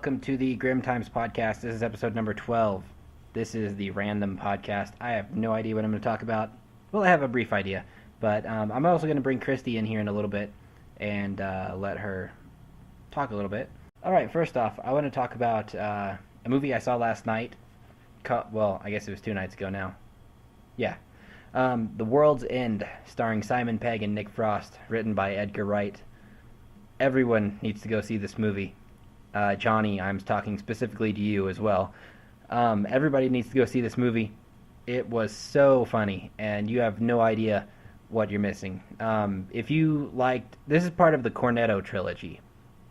welcome to the Grimm Times podcast. This is episode number 12. This is the random podcast. I have no idea what I'm going to talk about. Well, I have a brief idea, but I'm also going to bring Christy in here in a little bit and let her talk a little bit. All right, first off, I want to talk about a movie I saw last night. Well, I guess it was 2 nights ago now. Yeah. The World's End, starring Simon Pegg and Nick Frost, written by Edgar Wright. Everyone needs to go see this movie. Johnny, I'm talking specifically to you as well. Everybody needs to go see this movie. It was so funny, and you have no idea what you're missing. If you liked... This is part of the Cornetto trilogy.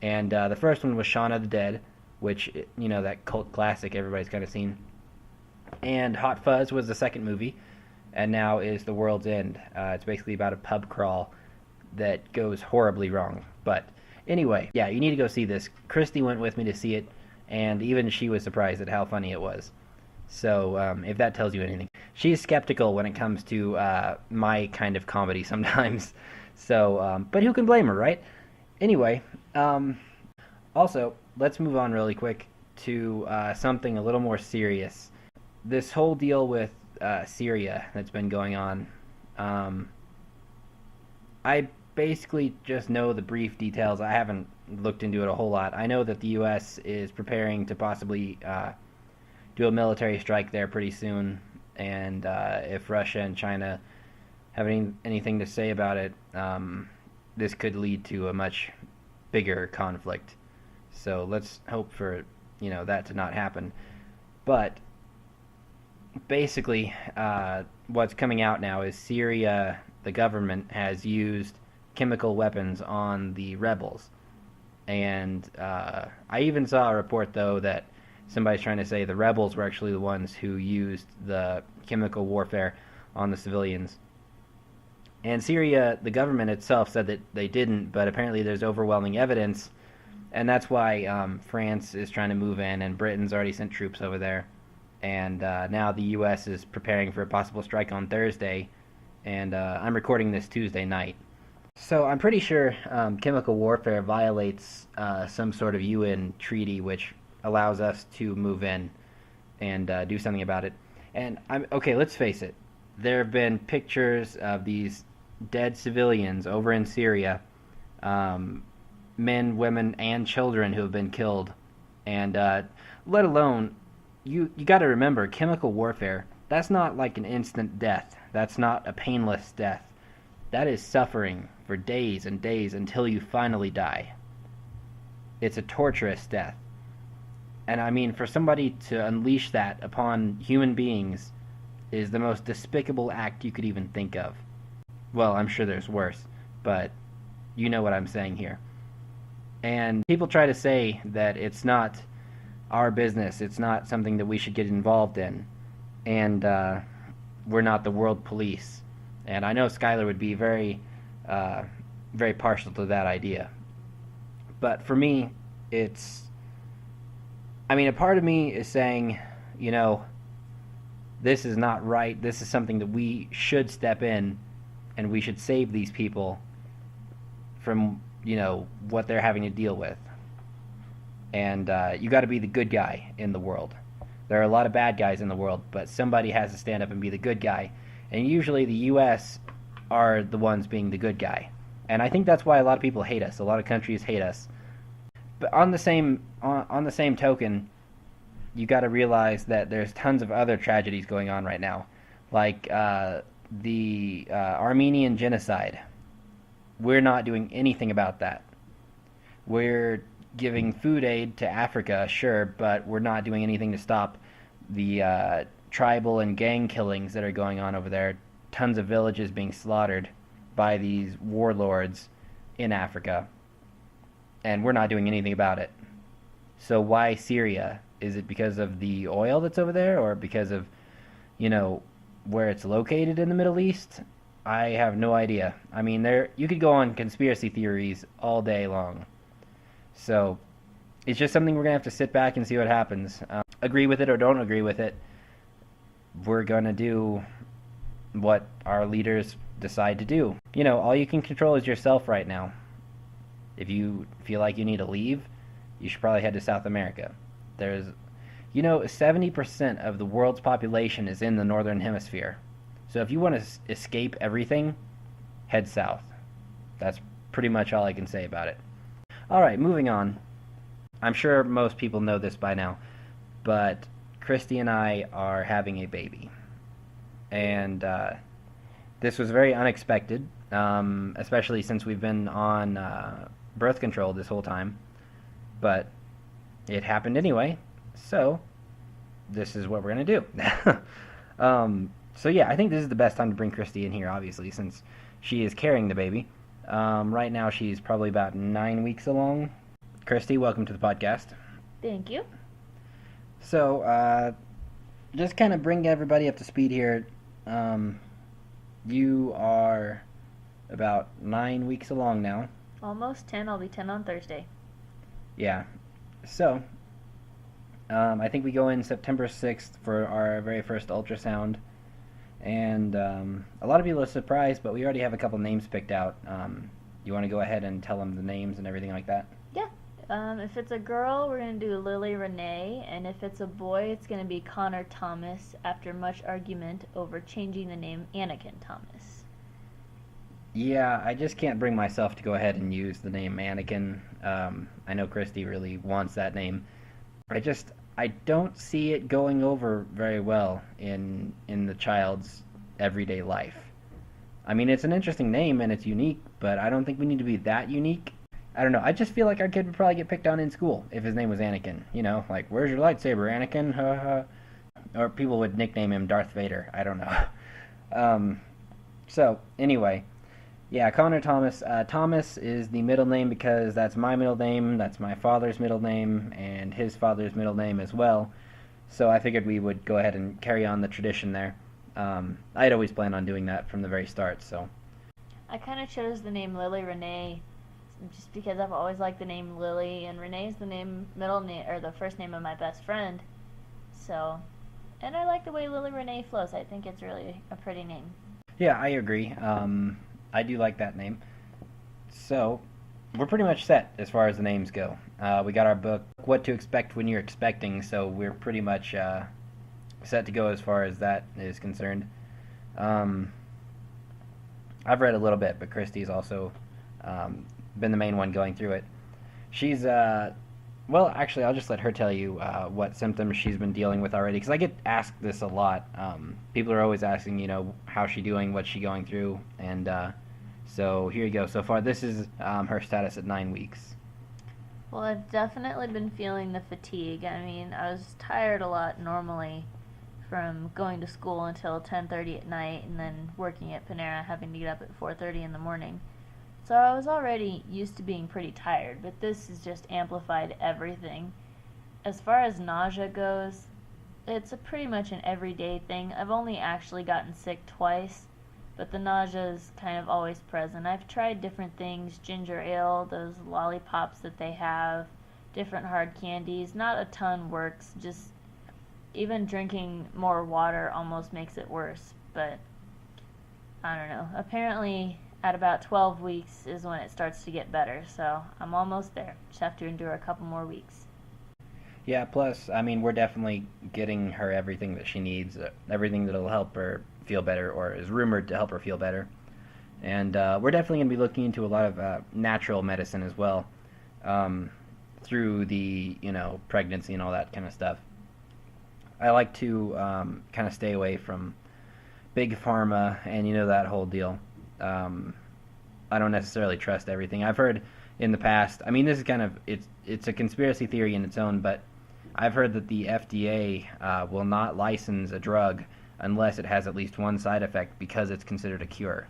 And the first one was Shaun of the Dead, which, you know, that cult classic everybody's kind of seen. And Hot Fuzz was the second movie, and now is The World's End. It's basically about a pub crawl that goes horribly wrong. But anyway, yeah, you need to go see this. Christy went with me to see it, and even she was surprised at how funny it was. So, if that tells you anything. She's skeptical when it comes to my kind of comedy sometimes. So, but who can blame her, right? Anyway, also, let's move on really quick to something a little more serious. This whole deal with Syria that's been going on. I basically just know the brief details. I haven't looked into it a whole lot. I know that the U.S. is preparing to possibly do a military strike there pretty soon, and if Russia and China have anything to say about it, this could lead to a much bigger conflict. So let's hope for, you know, that to not happen. But basically, what's coming out now is Syria, the government, has used chemical weapons on the rebels. And I even saw a report, though, that somebody's trying to say the rebels were actually the ones who used the chemical warfare on the civilians. And Syria, the government itself, said that they didn't, but apparently there's overwhelming evidence, and that's why France is trying to move in, and Britain's already sent troops over there. And now the U.S. is preparing for a possible strike on Thursday, and I'm recording this Tuesday night. So I'm pretty sure chemical warfare violates some sort of UN treaty which allows us to move in and do something about it. And okay, let's face it. There have been pictures of these dead civilians over in Syria, men, women, and children who have been killed. And let alone, you got to remember, chemical warfare, that's not like an instant death. That's not a painless death. That is suffering for days and days until you finally die. It's a torturous death. And I mean, for somebody to unleash that upon human beings is the most despicable act you could even think of. Well, I'm sure there's worse, but you know what I'm saying here. And people try to say that it's not our business, it's not something that we should get involved in, and we're not the world police. And I know Skylar would be very, very partial to that idea. But for me, a part of me is saying, you know, this is not right. This is something that we should step in, and we should save these people from, you know, what they're having to deal with. And you got to be the good guy in the world. There are a lot of bad guys in the world, but somebody has to stand up and be the good guy. And usually the U.S. are the ones being the good guy. And I think that's why a lot of people hate us. A lot of countries hate us. But on the same token, you got to realize that there's tons of other tragedies going on right now, like the Armenian genocide. We're not doing anything about that. We're giving food aid to Africa, sure, but we're not doing anything to stop the tribal and gang killings that are going on over there. Tons of villages being slaughtered by these warlords in Africa. And we're not doing anything about it. So why Syria? Is it because of the oil that's over there, or because of, you know, where it's located in the Middle East? I have no idea. I mean, you could go on conspiracy theories all day long. So it's just something we're going to have to sit back and see what happens. Agree with it or don't agree with it. We're going to do what our leaders decide to do. You know, all you can control is yourself right now. If you feel like you need to leave, you should probably head to South America. There's, 70% of the world's population is in the northern hemisphere. So if you want to escape everything, head south. That's pretty much all I can say about it. All right, moving on. I'm sure most people know this by now, but Christy and I are having a baby. And this was very unexpected, especially since we've been on birth control this whole time. But it happened anyway, so this is what we're going to do. So yeah, I think this is the best time to bring Christy in here, obviously, since she is carrying the baby. Right now she's probably about 9 weeks along. Christy, welcome to the podcast. Thank you. So, just kind of bring everybody up to speed here. You are about 9 weeks along now. Almost 10. I'll be 10 on Thursday. Yeah. So, I think we go in September 6th for our very first ultrasound. And a lot of people are surprised, but we already have a couple names picked out. You want to go ahead and tell them the names and everything like that? Yeah. If it's a girl, we're going to do Lily Renee, and if it's a boy, it's going to be Connor Thomas, after much argument over changing the name Anakin Thomas. Yeah, I just can't bring myself to go ahead and use the name Anakin. I know Christy really wants that name. I don't see it going over very well in the child's everyday life. I mean, it's an interesting name and it's unique, but I don't think we need to be that unique. I don't know. I just feel like our kid would probably get picked on in school if his name was Anakin. Like, where's your lightsaber, Anakin? Ha ha. Or people would nickname him Darth Vader. I don't know. So, anyway. Yeah, Connor Thomas. Thomas is the middle name because that's my middle name, that's my father's middle name, and his father's middle name as well. So I figured we would go ahead and carry on the tradition there. I'd always planned on doing that from the very start, so. I kind of chose the name Lily Renee just because I've always liked the name Lily, and Renee is the middle name, or the first name of my best friend. So, and I like the way Lily Renee flows. I think it's really a pretty name. Yeah, I agree. I do like that name. So, we're pretty much set as far as the names go. We got our book, What to Expect When You're Expecting, so we're pretty much set to go as far as that is concerned. I've read a little bit, but Christy's also been the main one going through it. She's, well, actually, I'll just let her tell you what symptoms she's been dealing with already, because I get asked this a lot. People are always asking, how's she doing, what's she going through, and so here you go. So far, this is her status at 9 weeks. Well, I've definitely been feeling the fatigue. I mean, I was tired a lot normally from going to school until 10:30 at night and then working at Panera, having to get up at 4:30 in the morning. So I was already used to being pretty tired, but this has just amplified everything. As far as nausea goes, it's pretty much an everyday thing. I've only actually gotten sick twice, but the nausea is kind of always present. I've tried different things, ginger ale, those lollipops that they have, different hard candies. Not a ton works, just even drinking more water almost makes it worse, but I don't know. Apparently at about 12 weeks is when it starts to get better, so I'm almost there. Just have to endure a couple more weeks. Yeah, plus, I mean, we're definitely getting her everything that she needs, everything that'll help her feel better, or is rumored to help her feel better. And we're definitely going to be looking into a lot of natural medicine as well, through the, pregnancy and all that kind of stuff. I like to kind of stay away from big pharma and, that whole deal. I don't necessarily trust everything. I've heard in the past, I mean, this is kind of, it's a conspiracy theory in its own, but I've heard that the FDA will not license a drug unless it has at least one side effect because it's considered a cure.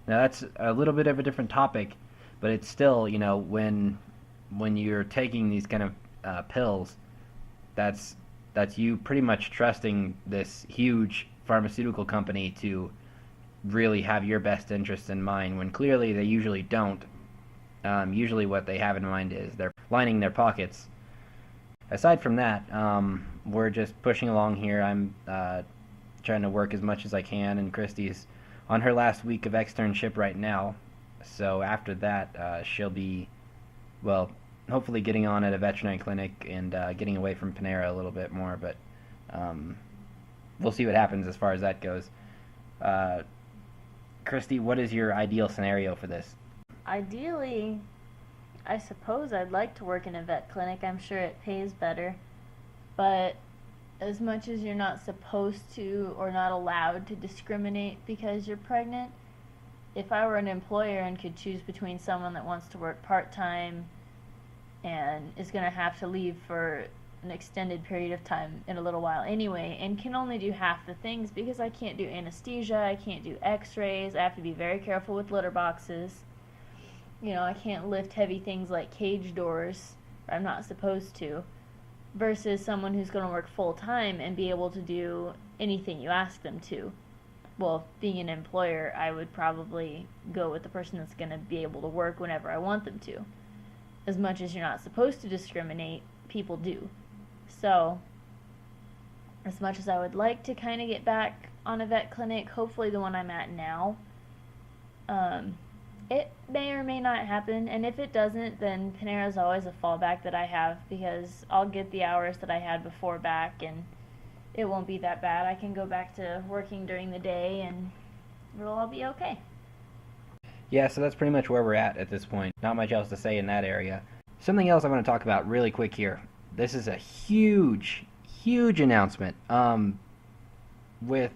Now that's a little bit of a different topic, but it's still, when you're taking these kind of pills, that's you pretty much trusting this huge pharmaceutical company to really have your best interests in mind, when clearly they usually don't. Usually what they have in mind is they're lining their pockets. Aside from that, we're just pushing along here. I'm trying to work as much as I can, and Christy's on her last week of externship right now. So after that, she'll be, well, hopefully getting on at a veterinary clinic and getting away from Panera a little bit more, but um, we'll see what happens as far as that goes. Uh, Christy, what is your ideal scenario for this? Ideally, I suppose I'd like to work in a vet clinic. I'm sure it pays better. But as much as you're not supposed to or not allowed to discriminate because you're pregnant, if I were an employer and could choose between someone that wants to work part-time and is going to have to leave for an extended period of time in a little while anyway, and can only do half the things because I can't do anesthesia, I can't do x-rays, I have to be very careful with litter boxes. I can't lift heavy things like cage doors, or I'm not supposed to, versus someone who's going to work full-time and be able to do anything you ask them to. Well, being an employer, I would probably go with the person that's going to be able to work whenever I want them to. As much as you're not supposed to discriminate, people do. So, as much as I would like to kind of get back on a vet clinic, hopefully the one I'm at now, it may or may not happen, and if it doesn't, then Panera is always a fallback that I have, because I'll get the hours that I had before back, and it won't be that bad. I can go back to working during the day, and it'll all be okay. Yeah, so that's pretty much where we're at this point. Not much else to say in that area. Something else I want to talk about really quick here. This is a huge, huge announcement with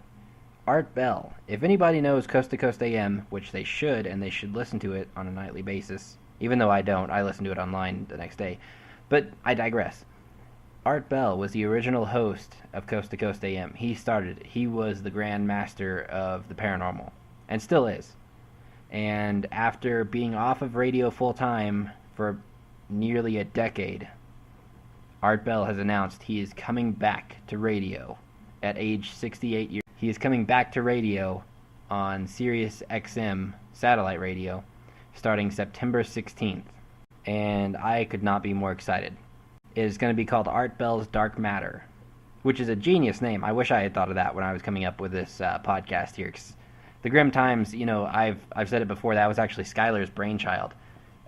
Art Bell. If anybody knows Coast to Coast AM, which they should, and they should listen to it on a nightly basis, even though I don't, I listen to it online the next day. But I digress. Art Bell was the original host of Coast to Coast AM. He started it. He was the Grand Master of the paranormal, and still is. And after being off of radio full time for nearly a decade, Art Bell has announced he is coming back to radio at age 68 years. He is coming back to radio on Sirius XM satellite radio starting September 16th. And I could not be more excited. It is going to be called Art Bell's Dark Matter, which is a genius name. I wish I had thought of that when I was coming up with this podcast here. 'Cause the Grimm Times, I've said it before, that was actually Skylar's brainchild.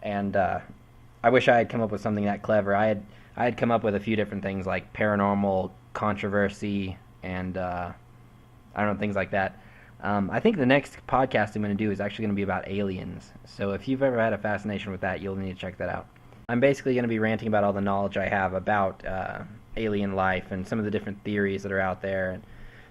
And I wish I had come up with something that clever. I had come up with a few different things like paranormal controversy and I don't know, things like that. I think the next podcast I'm going to do is actually going to be about aliens. So if you've ever had a fascination with that, you'll need to check that out. I'm basically going to be ranting about all the knowledge I have about alien life and some of the different theories that are out there and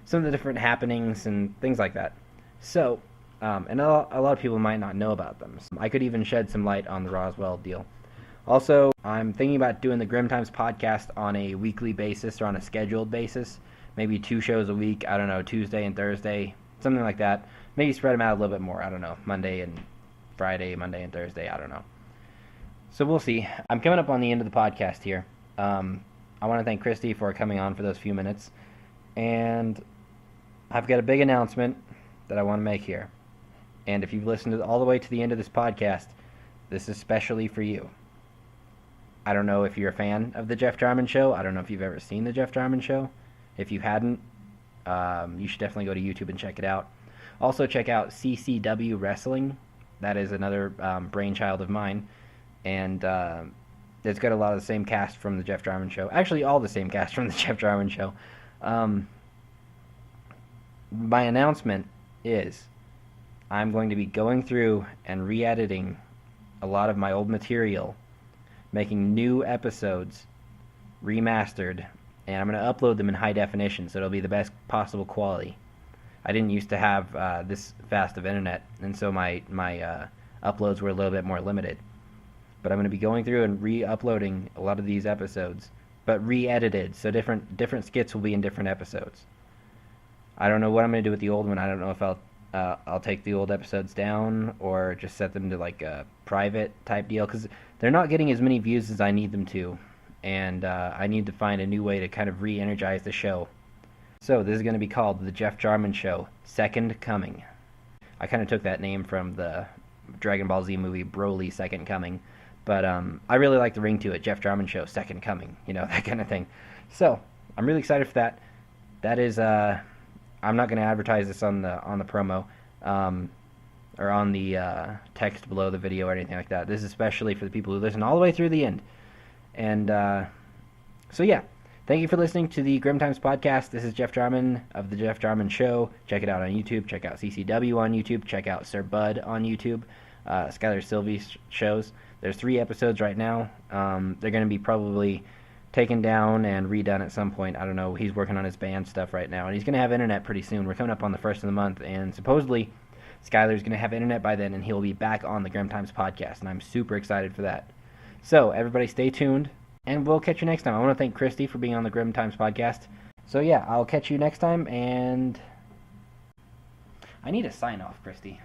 some of the different happenings and things like that. So, and a lot of people might not know about them. So I could even shed some light on the Roswell deal. Also, I'm thinking about doing the Grimm Times podcast on a weekly basis or on a scheduled basis. Maybe 2 shows a week, I don't know, Tuesday and Thursday, something like that. Maybe spread them out a little bit more, I don't know, Monday and Friday, Monday and Thursday, I don't know. So we'll see. I'm coming up on the end of the podcast here. I want to thank Christy for coming on for those few minutes. And I've got a big announcement that I want to make here. And if you've listened all the way to the end of this podcast, this is specially for you. I don't know if you're a fan of the Jeff Jarman Show. I don't know if you've ever seen the Jeff Jarman Show. If you hadn't, you should definitely go to YouTube and check it out. Also check out CCW Wrestling. That is another brainchild of mine. And it's got a lot of the same cast from the Jeff Jarman Show. Actually, all the same cast from the Jeff Jarman Show. My announcement is I'm going to be going through and re-editing a lot of my old material, making new episodes, remastered, and I'm going to upload them in high definition, so it'll be the best possible quality. I didn't used to have this fast of internet, and so my uploads were a little bit more limited. But I'm going to be going through and re-uploading a lot of these episodes, but re-edited, so different skits will be in different episodes. I don't know what I'm going to do with the old one. I don't know if I'll take the old episodes down or just set them to like a private type deal, because they're not getting as many views as I need them to, and I need to find a new way to kind of re-energize the show. So this is going to be called The Jeff Jarman Show, Second Coming. I kind of took that name from the Dragon Ball Z movie Broly Second Coming, but I really like the ring to it, Jeff Jarman Show, Second Coming, that kind of thing. So I'm really excited for that. That is, I'm not going to advertise this on the promo, or on the text below the video or anything like that. This is especially for the people who listen all the way through the end. And so, yeah. Thank you for listening to the Grimm Times podcast. This is Jeff Jarman of The Jeff Jarman Show. Check it out on YouTube. Check out CCW on YouTube. Check out Sir Bud on YouTube. Skylar Sylvie's shows. There's 3 episodes right now. They're going to be probably taken down and redone at some point. I don't know. He's working on his band stuff right now. And he's going to have internet pretty soon. We're coming up on the 1st of the month. And supposedly, Skylar's going to have internet by then. And he'll be back on the Grimm Times podcast. And I'm super excited for that. So, everybody stay tuned. And we'll catch you next time. I want to thank Christy for being on the Grimm Times podcast. So yeah, I'll catch you next time, and I need a sign off, Christy.